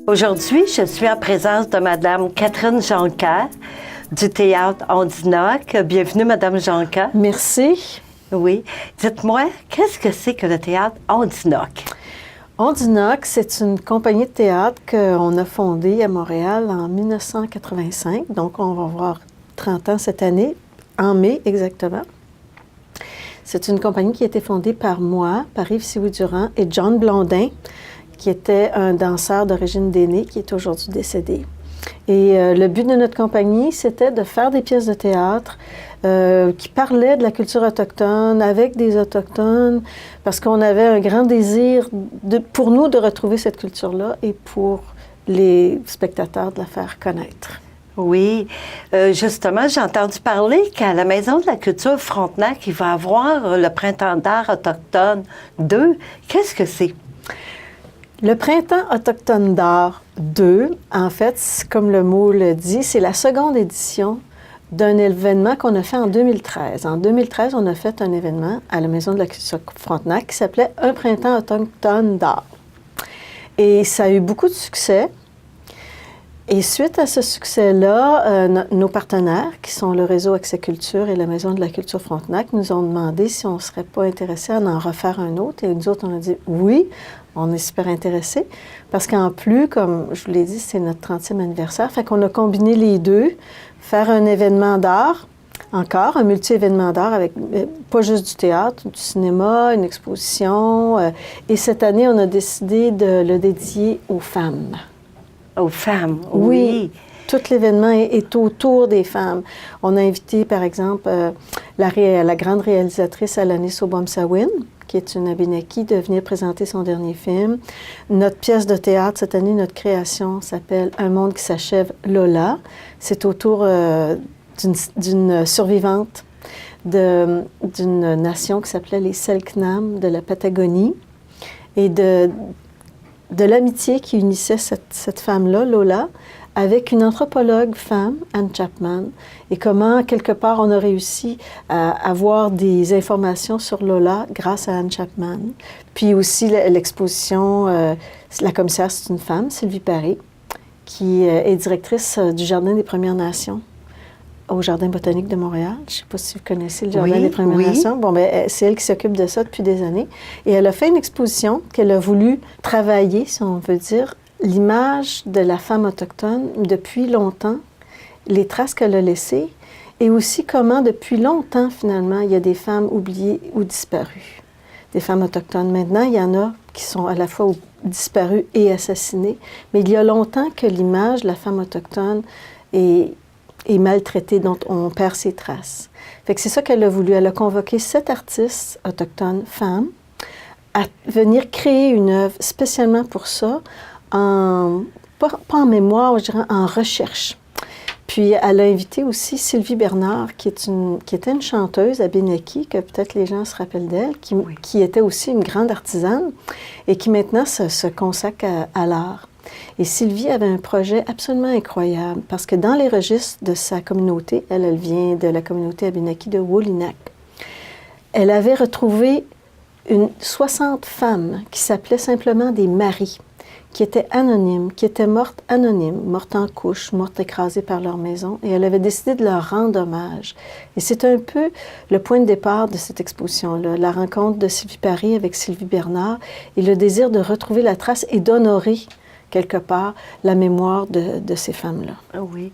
Aujourd'hui, je suis en présence de Mme Catherine Jonca du Théâtre Ondinoc. Bienvenue, Mme Jonca. Merci. Oui. Dites-moi, qu'est-ce que c'est que le Théâtre Ondinoc? Ondinoc, c'est une compagnie de théâtre qu'on a fondée à Montréal en 1985. Donc, on va avoir 30 ans cette année, en mai exactement. C'est une compagnie qui a été fondée par moi, par Yves Sioui-Durand et John Blondin, qui était un danseur d'origine d'Aîné, qui est aujourd'hui décédé. Et le but de notre compagnie, c'était de faire des pièces de théâtre qui parlaient de la culture autochtone, avec des Autochtones, parce qu'on avait un grand désir, pour nous, de retrouver cette culture-là et pour les spectateurs de la faire connaître. Oui. Justement, j'ai entendu parler qu'à la Maison de la culture Frontenac, il va y avoir le Printemps d'art autochtone 2. Qu'est-ce que c'est? Le Printemps autochtone d'art 2, en fait, comme le mot le dit, c'est la seconde édition d'un événement qu'on a fait en 2013. En 2013, on a fait un événement à la Maison de la culture Frontenac qui s'appelait Un Printemps autochtone d'art. Et ça a eu beaucoup de succès. Et suite à ce succès-là, nos partenaires, qui sont le Réseau Accès Culture et la Maison de la culture Frontenac, nous ont demandé si on ne serait pas intéressé à en refaire un autre. Et nous autres, on a dit oui, on est super intéressés. Parce qu'en plus, comme je vous l'ai dit, c'est notre 30e anniversaire. Fait qu'on a combiné les deux, faire un événement d'art, encore, un multi-événement d'art avec pas juste du théâtre, du cinéma, une exposition. Et cette année, on a décidé de le dédier aux femmes. Aux femmes, oui. Tout l'événement est autour des femmes. On a invité, par exemple, la grande réalisatrice Alanis Obomsawin, qui est une Abénaki, de venir présenter son dernier film. Notre pièce de théâtre, cette année, notre création s'appelle Un monde qui s'achève, Lola. C'est autour d'une survivante d'une nation qui s'appelait les Selknam de la Patagonie et de l'amitié qui unissait cette femme-là, Lola, avec une anthropologue femme, Anne Chapman, et comment, quelque part, on a réussi à avoir des informations sur Lola grâce à Anne Chapman. Puis aussi l'exposition, la commissaire, c'est une femme, Sylvie Paré, qui est directrice du Jardin des Premières Nations au Jardin botanique de Montréal. Je ne sais pas si vous connaissez le Jardin des Premières Nations. Bon, bien, c'est elle qui s'occupe de ça depuis des années. Et elle a fait une exposition qu'elle a voulu travailler, si on veut dire, l'image de la femme autochtone depuis longtemps, les traces qu'elle a laissées, et aussi comment, depuis longtemps, finalement, il y a des femmes oubliées ou disparues. Des femmes autochtones. Maintenant, il y en a qui sont à la fois disparues et assassinées, mais il y a longtemps que l'image de la femme autochtone est maltraitée, dont on perd ses traces. Fait que c'est ça qu'elle a voulu. Elle a convoqué 7 artistes autochtones, femmes, à venir créer une œuvre spécialement pour ça, pas en mémoire, je dirais en recherche. Puis elle a invité aussi Sylvie Bernard, qui était une chanteuse abénaki, que peut-être les gens se rappellent d'elle, qui était aussi une grande artisane et qui maintenant se consacre à l'art. Et Sylvie avait un projet absolument incroyable parce que dans les registres de sa communauté, elle vient de la communauté abénaki de Wolinak, elle avait retrouvé 60 femmes qui s'appelaient simplement des maris, qui étaient anonymes, qui étaient mortes anonymes, mortes en couche, mortes écrasées par leur maison, et elle avait décidé de leur rendre hommage. Et c'est un peu le point de départ de cette exposition-là, la rencontre de Sylvie Paré avec Sylvie Bernard et le désir de retrouver la trace et d'honorer quelque part la mémoire de ces femmes-là. Oui.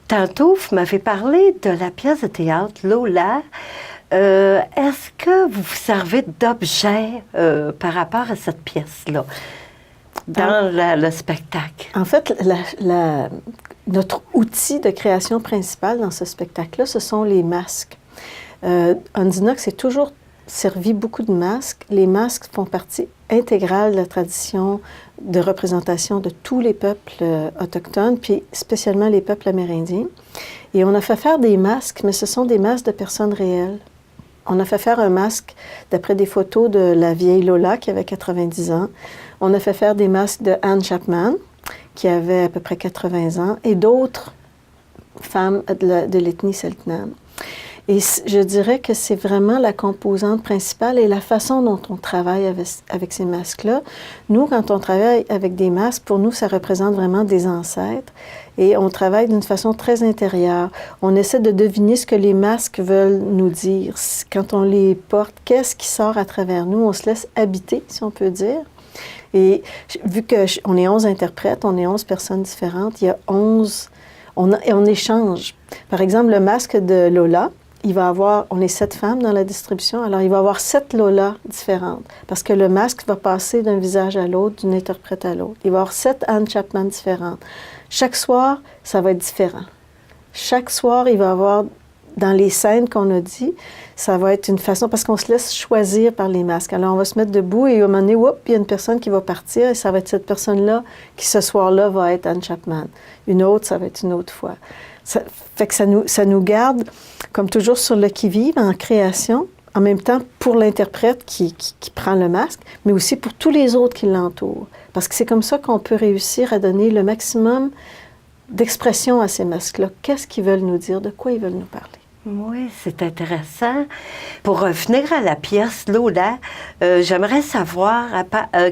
Tantôt, vous m'avez parlé de la pièce de théâtre Lola. Est-ce que vous vous servez d'objets par rapport à cette pièce-là dans le spectacle? En fait, notre outil de création principal dans ce spectacle-là, ce sont les masques. Ondinoc s'est toujours servi beaucoup de masques. Les masques font partie intégrale de la tradition de représentation de tous les peuples autochtones, puis spécialement les peuples amérindiens. Et on a fait faire des masques, mais ce sont des masques de personnes réelles. On a fait faire un masque d'après des photos de la vieille Lola, qui avait 90 ans. On a fait faire des masques de Anne Chapman, qui avait à peu près 80 ans, et d'autres femmes de l'ethnie Selknam. Et je dirais que c'est vraiment la composante principale et la façon dont on travaille avec ces masques-là. Nous, quand on travaille avec des masques, pour nous, ça représente vraiment des ancêtres. Et on travaille d'une façon très intérieure. On essaie de deviner ce que les masques veulent nous dire. Quand on les porte, qu'est-ce qui sort à travers nous? On se laisse habiter, si on peut dire. Et vu qu'on est 11 interprètes, on est 11 personnes différentes, il y a 11... on échange. Par exemple, le masque de Lola, il va avoir... On est 7 femmes dans la distribution, alors il va avoir 7 Lola différentes. Parce que le masque va passer d'un visage à l'autre, d'une interprète à l'autre. Il va y avoir 7 Anne Chapman différentes. Chaque soir, ça va être différent. Chaque soir, il va y avoir... Dans les scènes qu'on a dit, ça va être une façon, parce qu'on se laisse choisir par les masques. Alors, on va se mettre debout et à un moment donné, il y a une personne qui va partir et ça va être cette personne-là qui, ce soir-là, va être Anne Chapman. Une autre, ça va être une autre fois. Ça fait que ça nous garde, comme toujours, sur le qui-vive, en création, en même temps pour l'interprète qui prend le masque, mais aussi pour tous les autres qui l'entourent. Parce que c'est comme ça qu'on peut réussir à donner le maximum d'expression à ces masques-là. Qu'est-ce qu'ils veulent nous dire? De quoi ils veulent nous parler? Oui, c'est intéressant. Pour revenir à la pièce Lola, j'aimerais savoir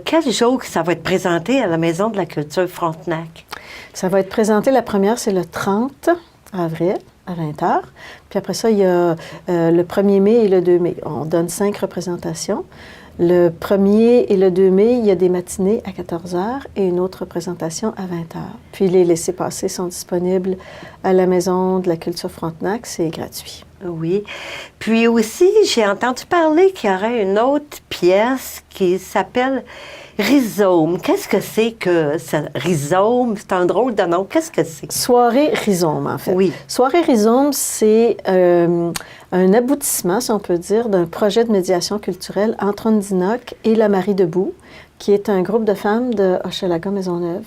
quel jour ça va être présenté à la Maison de la Culture Frontenac. Ça va être présenté, la première, c'est le 30 avril à 20h. Puis après ça, il y a le 1er mai et le 2 mai. On donne 5 représentations. Le 1er et le 2 mai, il y a des matinées à 14h et une autre représentation à 20h. Puis les laissez-passer sont disponibles à la Maison de la Culture Frontenac, c'est gratuit. Oui. Puis aussi, j'ai entendu parler qu'il y aurait une autre pièce qui s'appelle Rhizome. Qu'est-ce que c'est que ça? Rhizome, c'est un drôle de nom. Qu'est-ce que c'est? Soirée Rhizome, en fait. Oui. Soirée Rhizome, c'est un aboutissement, si on peut dire, d'un projet de médiation culturelle entre Ondinoc et la Marie Debout, qui est un groupe de femmes de Hochelaga Maisonneuve.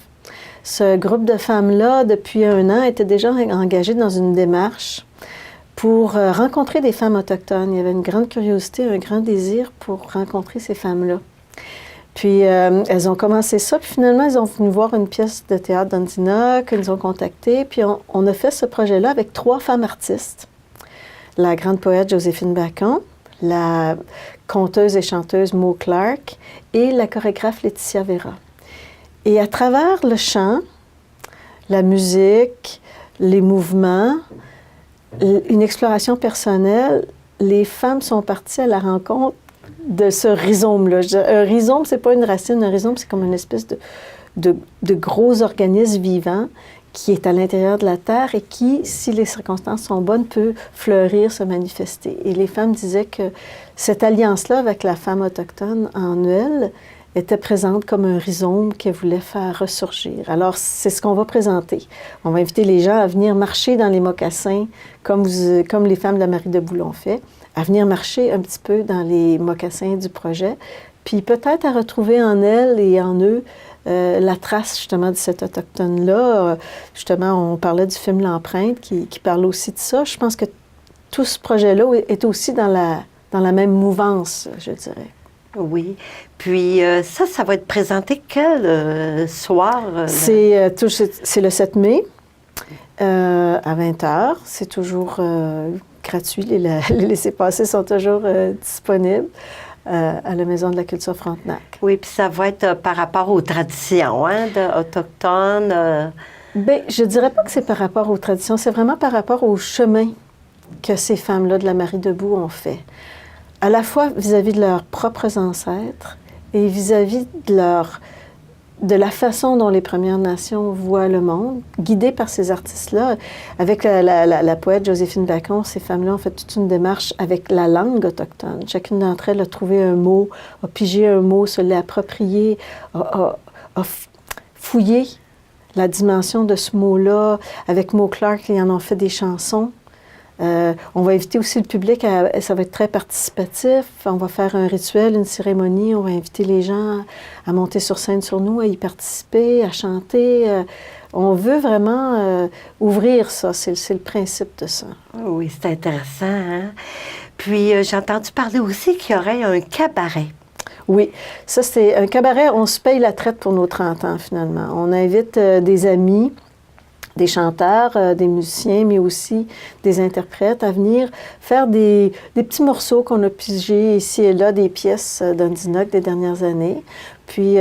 Ce groupe de femmes-là, depuis 1 an, était déjà engagé dans une démarche pour rencontrer des femmes autochtones. Il y avait une grande curiosité, un grand désir pour rencontrer ces femmes-là. Puis, elles ont commencé ça, puis finalement, elles ont venu voir une pièce de théâtre d'Ondinoc, elles nous ont contactés, puis on a fait ce projet-là avec 3 femmes artistes. La grande poète Joséphine Bacon, la conteuse et chanteuse Mo Clark et la chorégraphe Laetitia Vera. Et à travers le chant, la musique, les mouvements, une exploration personnelle, les femmes sont parties à la rencontre de ce rhizome-là. Un rhizome, c'est pas une racine. Un rhizome, c'est comme une espèce de gros organisme vivant qui est à l'intérieur de la Terre et qui, si les circonstances sont bonnes, peut fleurir, se manifester. Et les femmes disaient que cette alliance-là avec la femme autochtone en elles était présente comme un rhizome qu'elle voulait faire ressurgir. Alors, c'est ce qu'on va présenter. On va inviter les gens à venir marcher dans les mocassins, comme les femmes de la Marie Debout l'ont fait, à venir marcher un petit peu dans les mocassins du projet, puis peut-être à retrouver en elles et en eux la trace justement de cet autochtone-là. Justement, on parlait du film L'Empreinte qui parle aussi de ça. Je pense que tout ce projet-là est aussi dans la même mouvance, je dirais. Oui. Puis ça va être présenté quel soir? C'est le 7 mai à 20h. C'est toujours gratuit. Les laissez-passer sont toujours disponibles à la Maison de la Culture Frontenac. Oui, puis ça va être par rapport aux traditions autochtones. Bien, je dirais pas que c'est par rapport aux traditions. C'est vraiment par rapport au chemin que ces femmes-là de la Marie Debout ont fait. À la fois vis-à-vis de leurs propres ancêtres et vis-à-vis de la façon dont les Premières Nations voient le monde, guidées par ces artistes-là. Avec la poète Joséphine Bacon, ces femmes-là ont fait toute une démarche avec la langue autochtone. Chacune d'entre elles a trouvé un mot, a pigé un mot, se l'est approprié, a fouillé la dimension de ce mot-là. Avec Mo Clark, ils en ont fait des chansons. On va inviter aussi le public, ça va être très participatif. On va faire un rituel, une cérémonie. On va inviter les gens à monter sur scène sur nous, à y participer, à chanter. On veut vraiment ouvrir ça. C'est le principe de ça. Oui, c'est intéressant. Hein? Puis, j'ai entendu parler aussi qu'il y aurait un cabaret. Oui, ça c'est un cabaret. On se paye la traite pour nos 30 ans, finalement. On invite des amis des chanteurs, des musiciens, mais aussi des interprètes à venir faire des petits morceaux qu'on a pigés ici et là, des pièces d'Undinoc des dernières années. Puis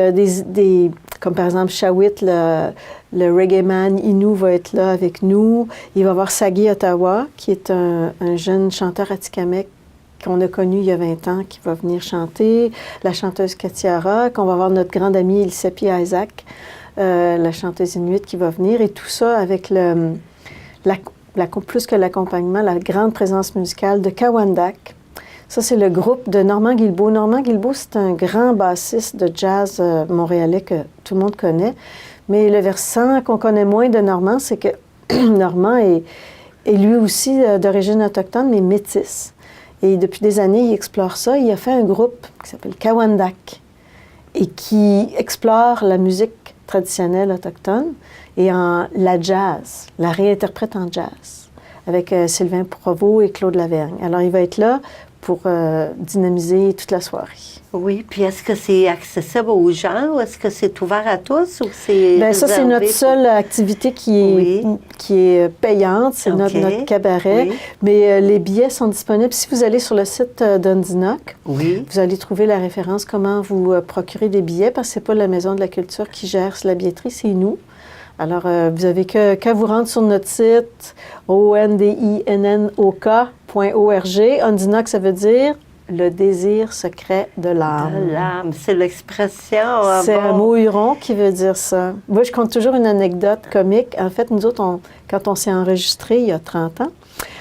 comme par exemple Shawit, le reggae man Innu va être là avec nous. Il va y avoir Sagui Ottawa, qui est un jeune chanteur atikamekw qu'on a connu il y a 20 ans, qui va venir chanter. La chanteuse Katiara, qu'on va avoir notre grande amie Ilsepi Isaac, la chanteuse inuit qui va venir. Et tout ça avec plus que l'accompagnement, la grande présence musicale de Kawandak. Ça, c'est le groupe de Normand Guilbeault. Normand Guilbeault, c'est un grand bassiste de jazz montréalais que tout le monde connaît. Mais le versant qu'on connaît moins de Normand, c'est que Normand est lui aussi d'origine autochtone, mais métisse. Et depuis des années, il explore ça. Il a fait un groupe qui s'appelle Kawandak et qui explore la musique traditionnelle autochtone et la jazz, la réinterprète en jazz, avec Sylvain Provost et Claude Lavergne. Alors, il va être là pour dynamiser toute la soirée. Oui, puis est-ce que c'est accessible aux gens ou est-ce que c'est ouvert à tous ou c'est bien, ça, c'est notre seule activité qui est payante, c'est notre cabaret. Oui. Mais les billets sont disponibles. Si vous allez sur le site d'Undinoc, vous allez trouver la référence comment vous procurer des billets, parce que c'est pas la Maison de la Culture qui gère la billetterie, c'est nous. Alors, vous avez qu'à vous rendre sur notre site ondinnoc.org. Undinoc, ça veut dire le désir secret de l'âme. De l'âme, c'est l'expression. C'est un mot huron qui veut dire ça. Moi, je compte toujours une anecdote comique. En fait, nous autres, quand on s'est enregistrés il y a 30 ans,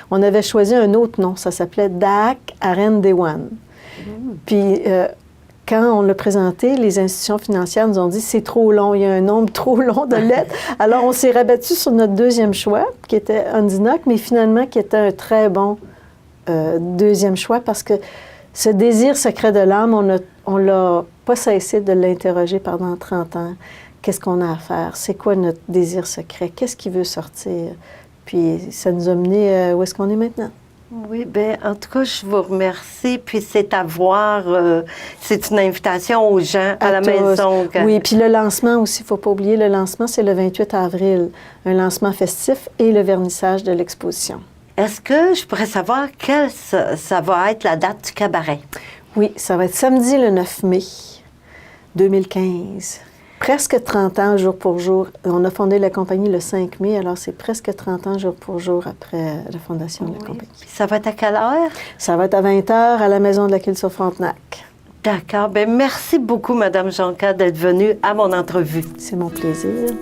on avait choisi un autre nom. Ça s'appelait Daak Arendewan. Puis, quand on l'a présenté, les institutions financières nous ont dit « c'est trop long, il y a un nombre trop long de lettres ». Alors, on s'est rabattu sur notre deuxième choix, qui était Undinoc, mais finalement, qui était un très bon deuxième choix, parce que ce désir secret de l'âme, on l'a pas cessé de l'interroger pendant 30 ans. Qu'est-ce qu'on a à faire? C'est quoi notre désir secret? Qu'est-ce qui veut sortir? Puis, ça nous a mené où est-ce qu'on est maintenant? Oui, bien, en tout cas, je vous remercie. Puis c'est à voir, c'est une invitation aux gens à la maison. Oui, puis le lancement aussi, il ne faut pas oublier, le lancement, c'est le 28 avril. Un lancement festif et le vernissage de l'exposition. Est-ce que je pourrais savoir quelle ça va être la date du cabaret? Oui, ça va être samedi le 9 mai 2015. Presque 30 ans jour pour jour. On a fondé la compagnie le 5 mai, alors c'est presque 30 ans jour pour jour après la fondation de la compagnie. Puis ça va être à quelle heure? Ça va être à 20h à la Maison de la Culture Frontenac. D'accord. Bien, merci beaucoup, Mme Jonca, d'être venue à mon entrevue. C'est mon plaisir.